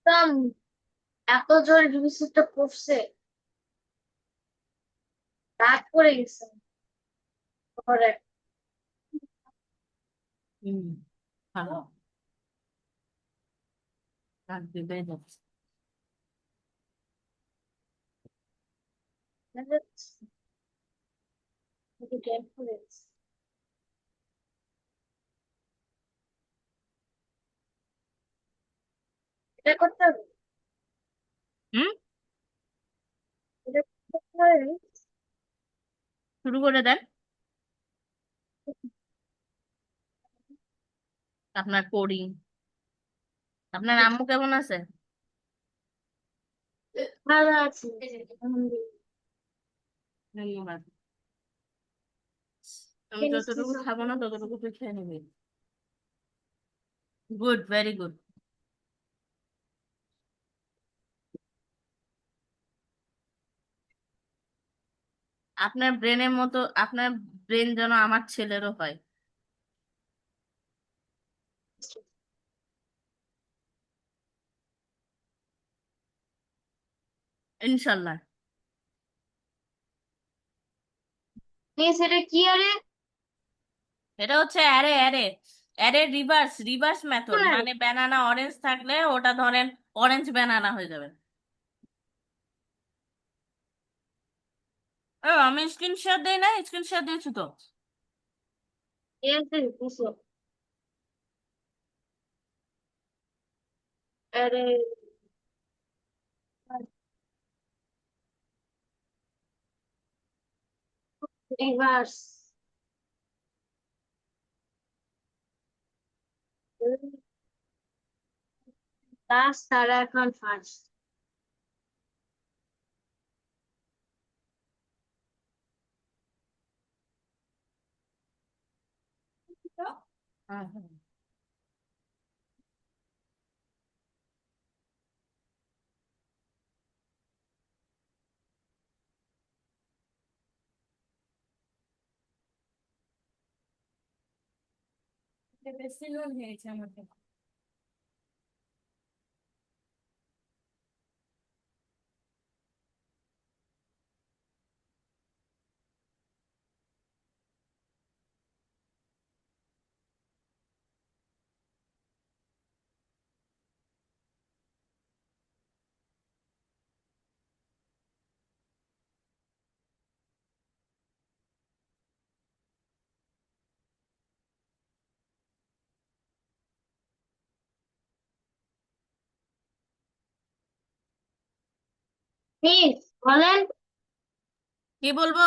একদম এত জোরে বৃষ্টিটা পড়ছে, রাত পড়ে গেছে ঘরে। হুম, ভালো। রাত দিবে যাচ্ছে। এটা করতে হবে, হুম, এটা করতে হবে। শুরু করে দেন। আপনার কোডিং। আপনার আম্মু কেমন আছে? ভালো আছে আলহামদুলিল্লাহ। ধন্যবাদ। আমি মিষ্টি যতটুকু খাবো না ততটুকু তুই খেয়ে নিবি। Good, very good. আপনার ব্রেনের মতো, আপনার ব্রেন যেন আমার ছেলেরও হয়। ইনশাল্লাহ। মিস, এটা কি আরে? এটা হচ্ছে array, array, array reverse, reverse method. শোনাই। মানে ব্যানানা অরেঞ্জ থাকলে ওটা ধরেন অরেঞ্জ ব্যানানা হয়ে যাবে। ও, আমি স্ক্রিনশট দেই না? স্ক্রিনশট দিয়েছি তো। Yes, বুঝছো? আরে রিভার্স, লাস্ট তারা এখন ফার্স্ট। হ্যাঁ, হ্যাঁ। এটা বেশি লোন হয়েছে আমাকে। মিস বলেন। কি বলবো?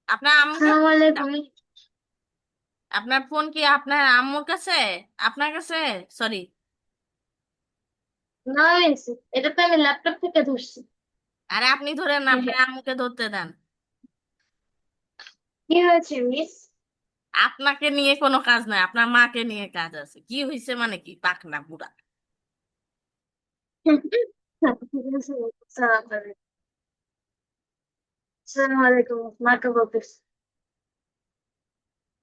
আপনার আম্মুকে, আসসালামু আলাইকুম। আপনার ফোন কি আপনার আম্মুর কাছে? আপনার কাছে? সরি। না মিস, এটা তো আমি ল্যাপটপ থেকে ধরছি। আরে আপনি ধরেন না, আপনার আম্মুকে ধরতে দেন। কি হয়েছে মিস? আপনাকে নিয়ে কোনো কাজ নাই, আপনার মাকে নিয়ে কাজ আছে। কি হয়েছে মানে কি, পাকনা বুড়া। আসসালামু আলাইকুম, মাকে বলতেছি।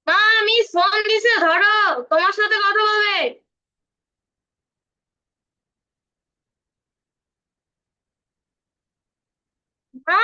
মা, মিস ফোন দিছে, ধরো, তোমার সাথে কথা বলবে। মা।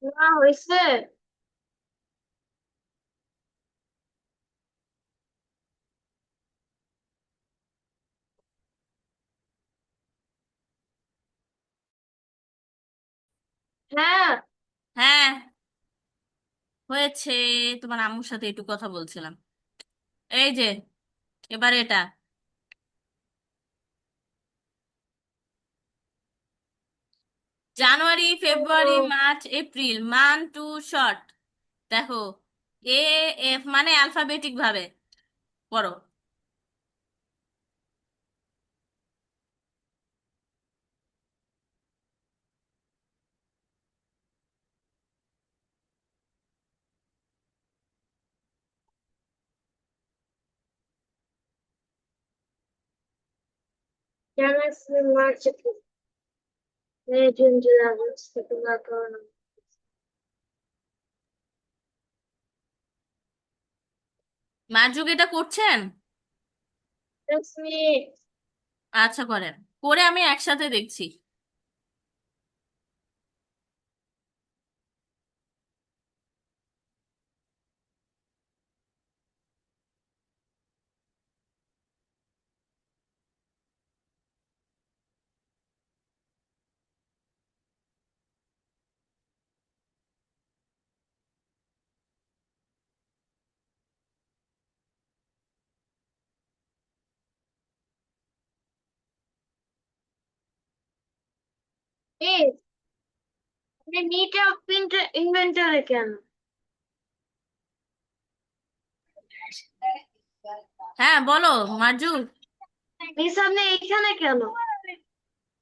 না হয়েছে। হ্যাঁ। হ্যাঁ, হয়েছে। তোমার আম্মুর সাথে একটু কথা বলছিলাম। এই যে, এবার এটা। জানুয়ারি, ফেব্রুয়ারি, ও, মার্চ, এপ্রিল, মান টু শর্ট। দেখো, এ এফ মানে অ্যালফাবেটিক ভাবে পড়ো। January, March, April, May, June, July, August, September, October, November. মার্জুক এটা করছেন? 10 মিনিট। আচ্ছা, করেন। করে আমি একসাথে দেখছি। এই আপনি নিট অফ ইনভেন্টরে কেন? হ্যাঁ, বলো মার্জু। মিস আপনি এইখানে কেন?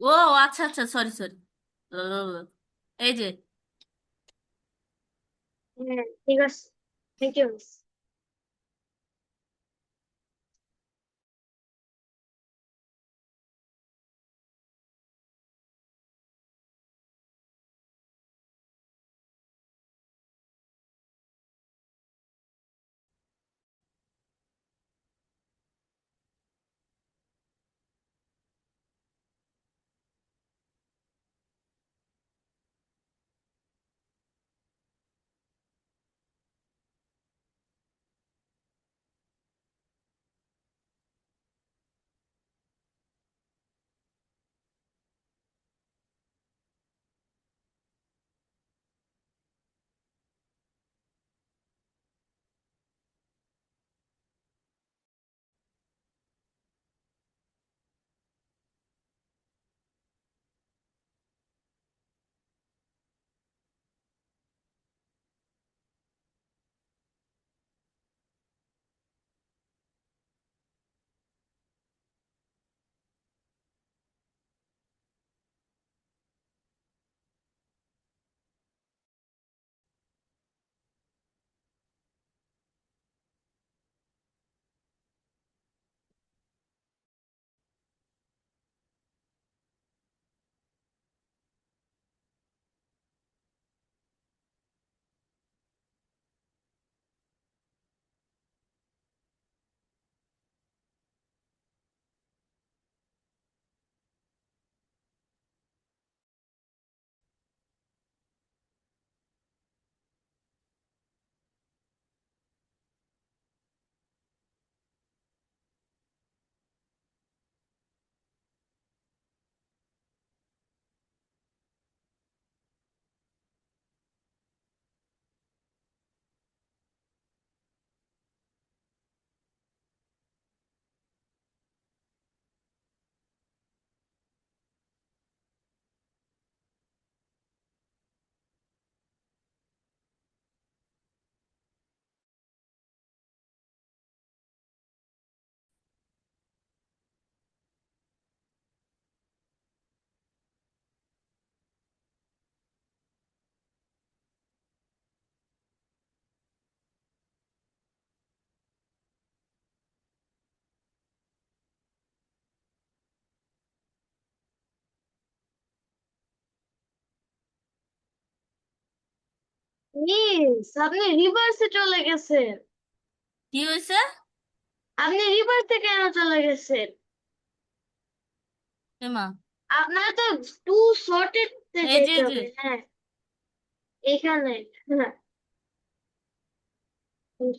ও আচ্ছা আচ্ছা, সরি সরি। এই যে, হ্যাঁ, ঠিক আছে। Thank you miss. মিস আপনি রিভার্সে চলে গেছেন। কি হয়েছে? আপনি রিভার্সে কেন চলে গেছেন? এমা, আপনার তো টু শর্টেড এই যে যেতে যে, হবে। হ্যাঁ। এখানে। হ্যাঁ,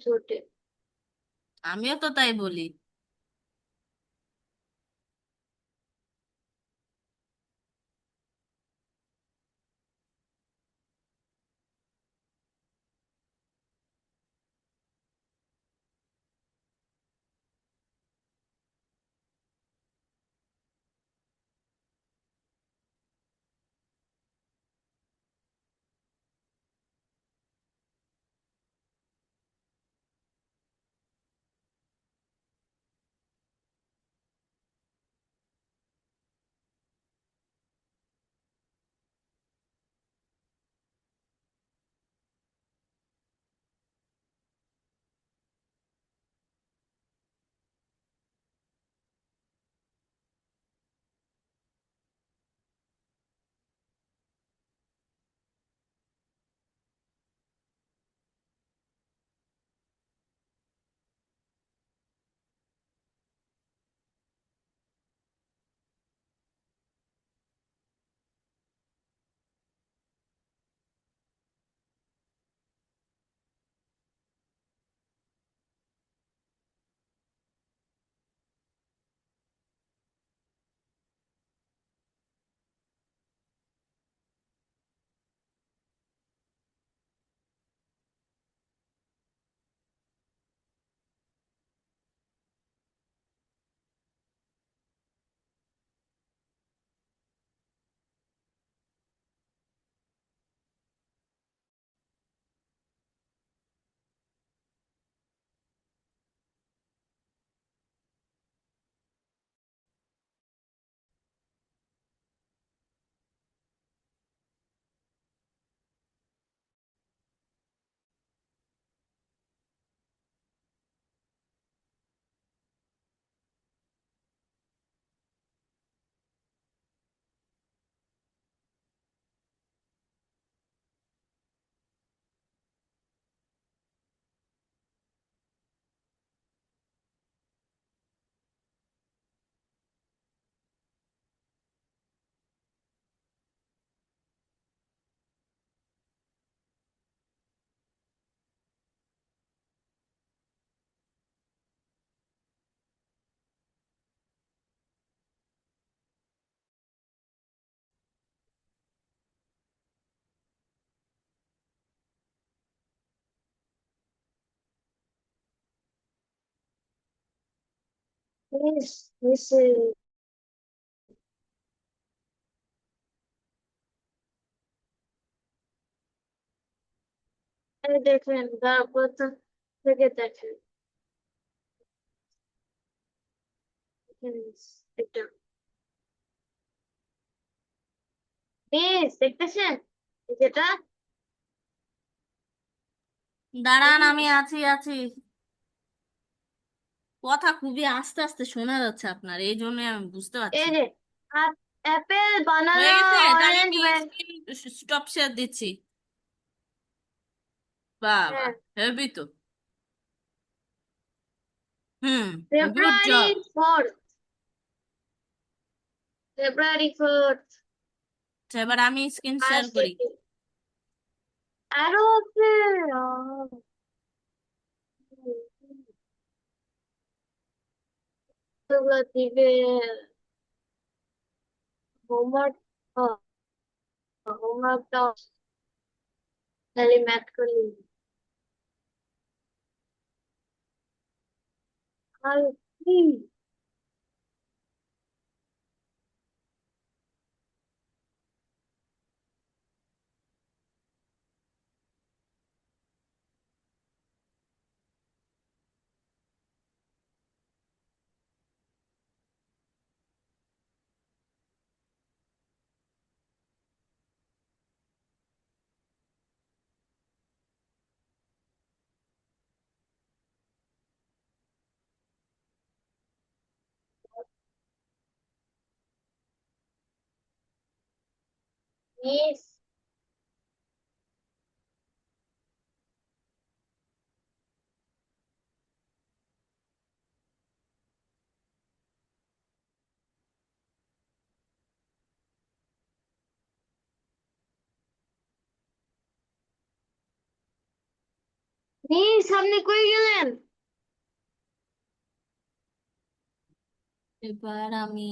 ছোটে। আমিও তো তাই বলি। মিস মিস এই দেখেন, তারপর থেকে দেখেন। দেখেন miss, এটা মিস দেখতেছেন? এই যেটা দাঁড়ান, আমি মিস, আছি আছি। কথা খুবই আস্তে আস্তে শোনা যাচ্ছে আপনার, এই জন্য আমি বুঝতে পারছি এই না। যে অ্যাপেল, হয়ে বানানা, গেছে, তাহলে অরেঞ্জ, আমি স্ক্রিন স্টপ শেয়ার দিচ্ছি। বাবা, হ্যাঁ, হেবি তো। হুম। গুড ফেব্রুয়ারি জব। 4th, ফেব্রুয়ারি 4th, এবার আমি স্ক্রিন শেয়ার ফার্স্ট করি। এপ্রিল। আরো আছে। আহ, এগুলো দিবে হোমওয়ার্ক, হোমওয়ার্কটা তাহলে ম্যাথ করি। আর কি? মিস, মিস, আপনি কই গেলেন? এবার আমি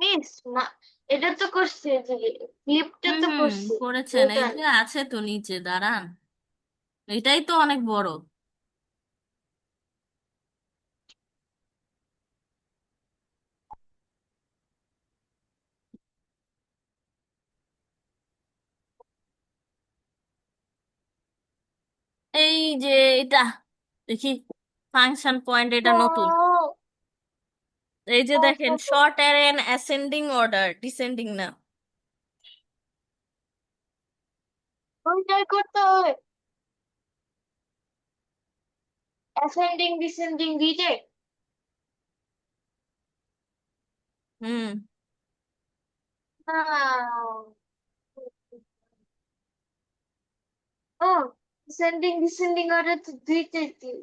মিস, এটা তো করছে যে ক্লিপটা হুম তো হুম করছে। করেছেন, এই এটা যে আছে তো নিচে, দাঁড়ান। এটাই তো অনেক বড়। এই যে এটা, দেখি ফাংশন পয়েন্ট, এটা নতুন। এই যে দেখেন, short Eren ascending order, descending না। ওইটাই করতে হয়। অ্যাসেন্ডিং ডিসেন্ডিং দিতে। হুম। ও, ডিসেন্ডিং ডিসেন্ডিং অর্ডার তো দুইটাই দিই।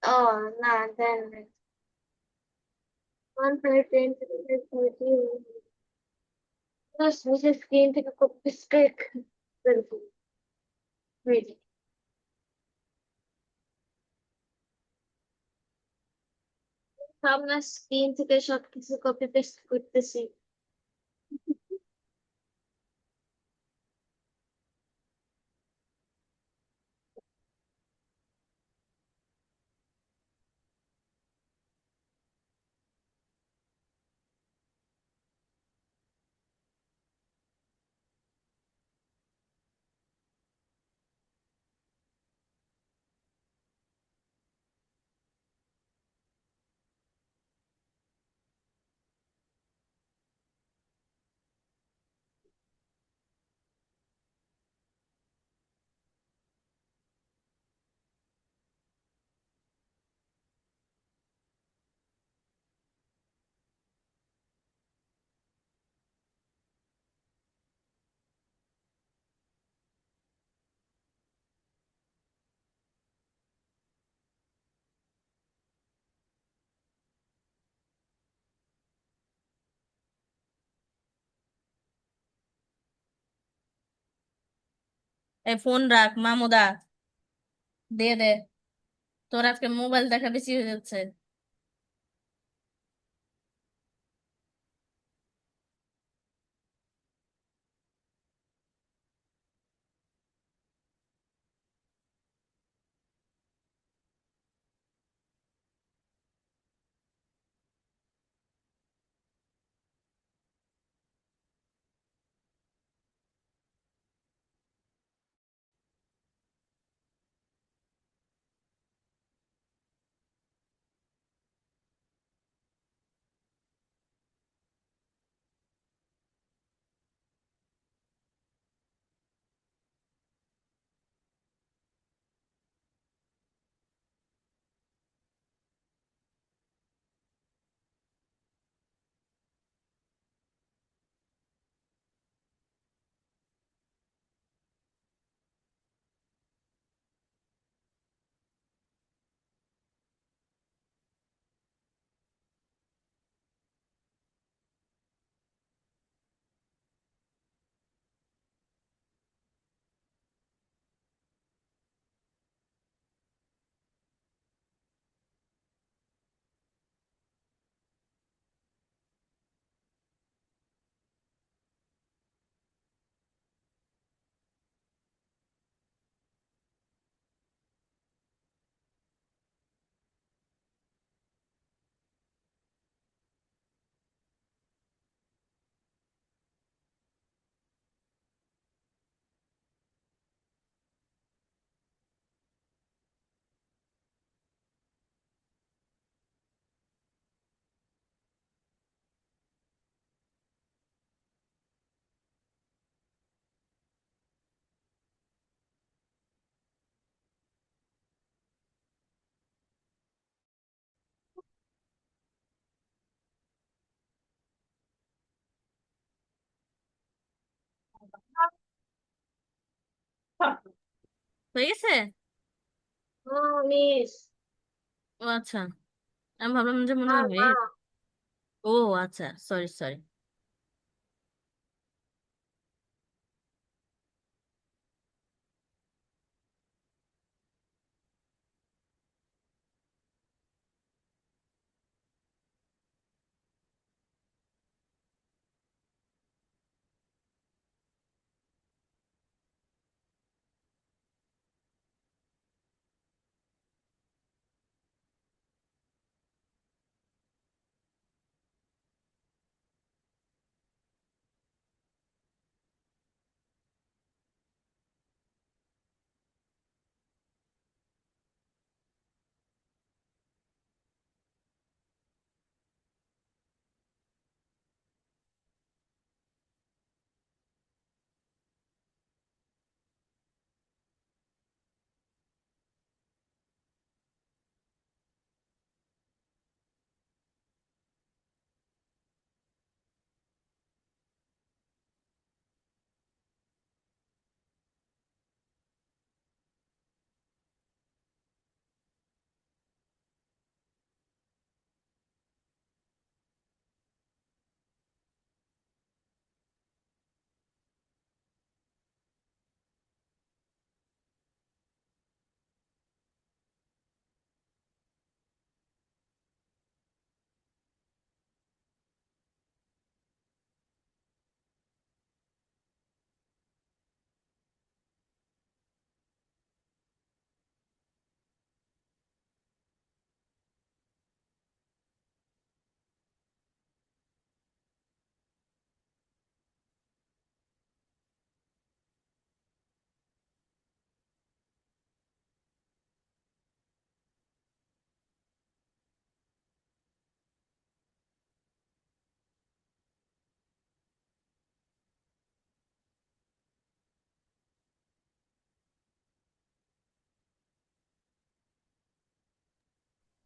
ও, না দেন নাই। 1 5 10 30 নিজের স্ক্রিন থেকে কপি স্ট্রেক আপনার স্ক্রিন থেকে সবকিছু কপি পেস্ট করতেছি। এই ফোন রাখ মামুদা, দে দে, তোর আজকে মোবাইল দেখা বেশি হয়ে যাচ্ছে। হয়ে গেছে। ও মিস, ও আচ্ছা, আমি ভাবলাম যে মনে মা হয় হয়ে মা গেছে। ও আচ্ছা, সরি সরি।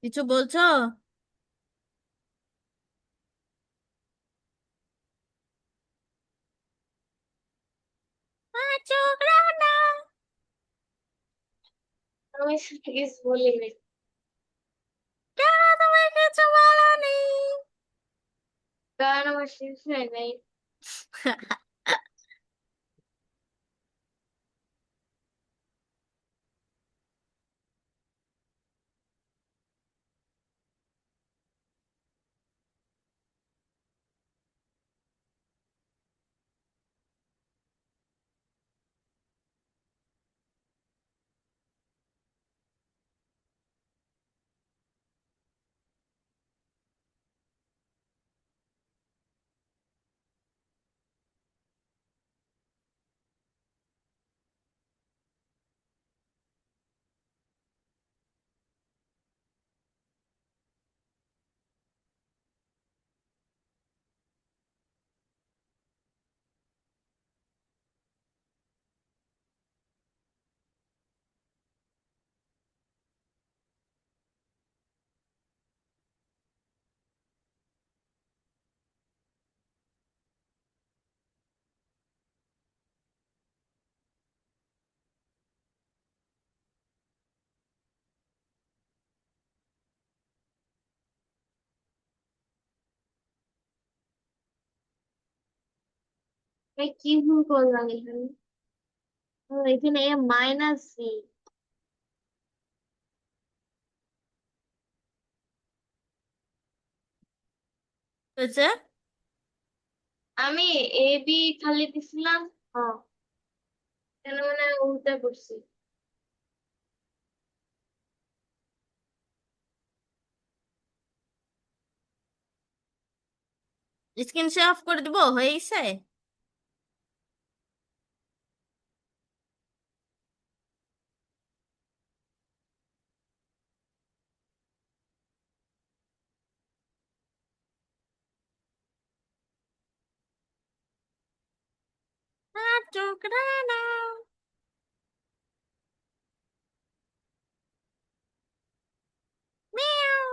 কিছু বলছো? চোখ রাঙা। আমি কিছু বলিনি। কেন তুমি কিছু বলনি? কারণ আমার শেষ হয় নাই। এই কি ভুল করলাম এখানে? ও, এখানে এ মাইনাস সি। হয়েছে? আমি এ বি খালি দিছিলাম। হ্যাঁ, কেন মানে উল্টা করছি। স্ক্রিন শেয়ার অফ করে দিব, হয়ে গেছে? চোখ রাঙা। মিয়াও।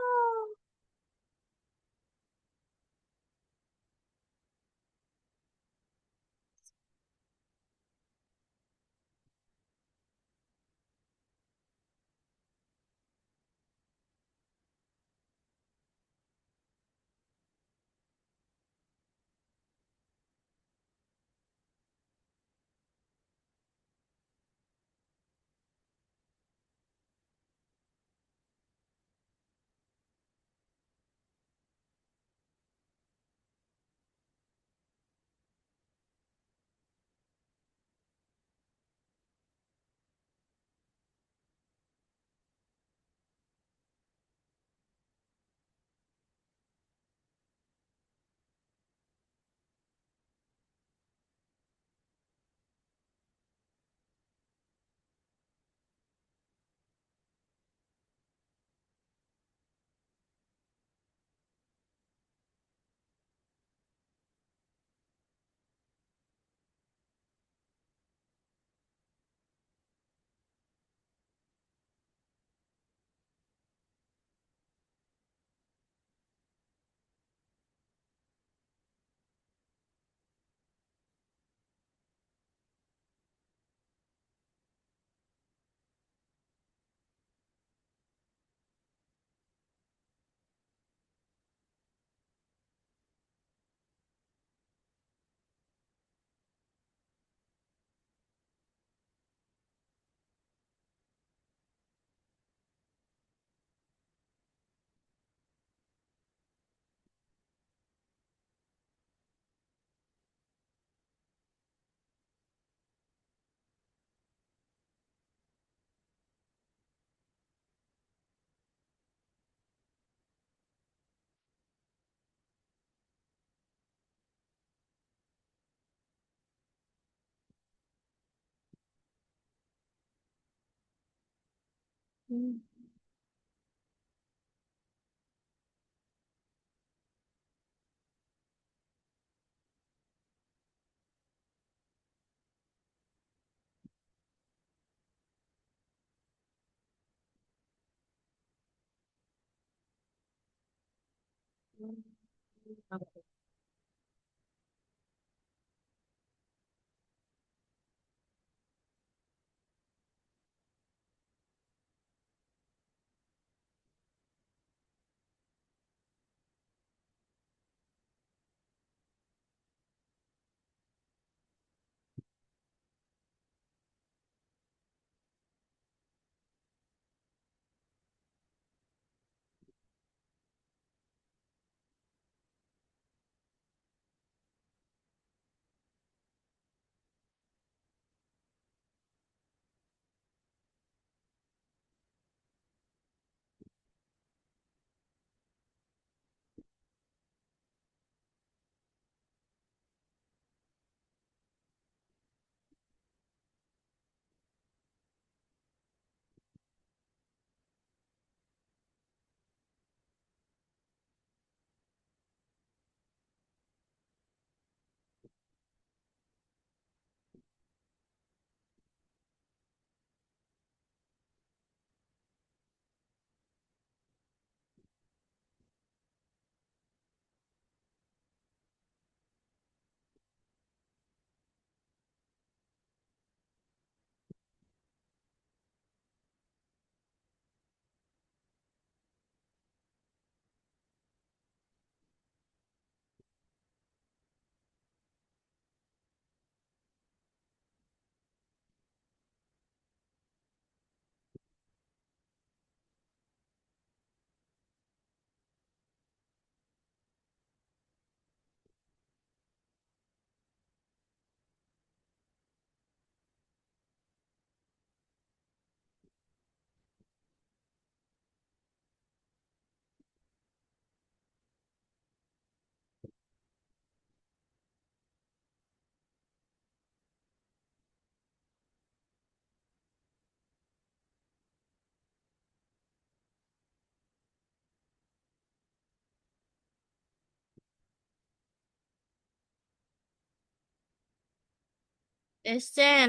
এসছেন?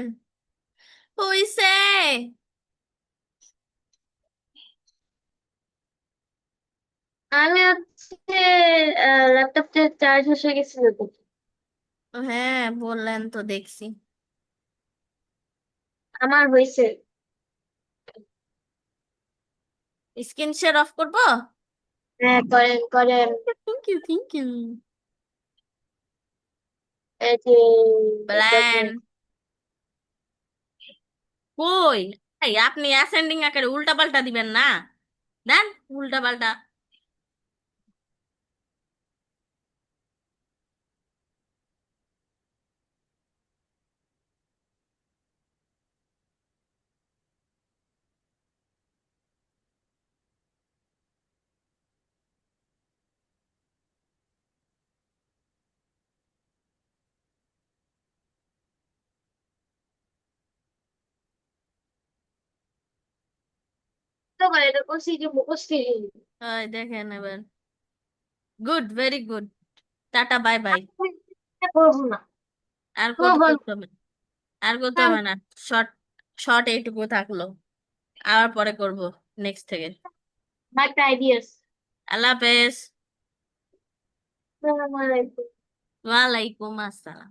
হইছে। আমি হচ্ছে ল্যাপটপটা চার্জ হয়ে গেছিল তো। হ্যাঁ, বললেন তো, দেখছি। আমার হয়েছে। স্ক্রিন শেয়ার অফ করবো? হ্যাঁ, করেন করেন। Thank you, thank you. এই যে প্ল্যান দেখেন। কই? এই আপনি অ্যাসেন্ডিং আকারে উল্টা পাল্টা দিবেন না। দেন, উল্টা পাল্টা। তো করে এটা করছি যে মুখস্থ। ওই দেখেন এবার। Good, very good. Tata, bye bye. করবো না। আর তো কত বল। করতে হবে? আর করতে হবে না। শর্ট, শর্ট এইটুকু থাকলো। আবার পরে করব, নেক্সট থেকে। একটা আইডিয়াস। আল্লাহ হাফেজ। আসসালামু আলাইকুম। ওয়ালাইকুম আসসালাম।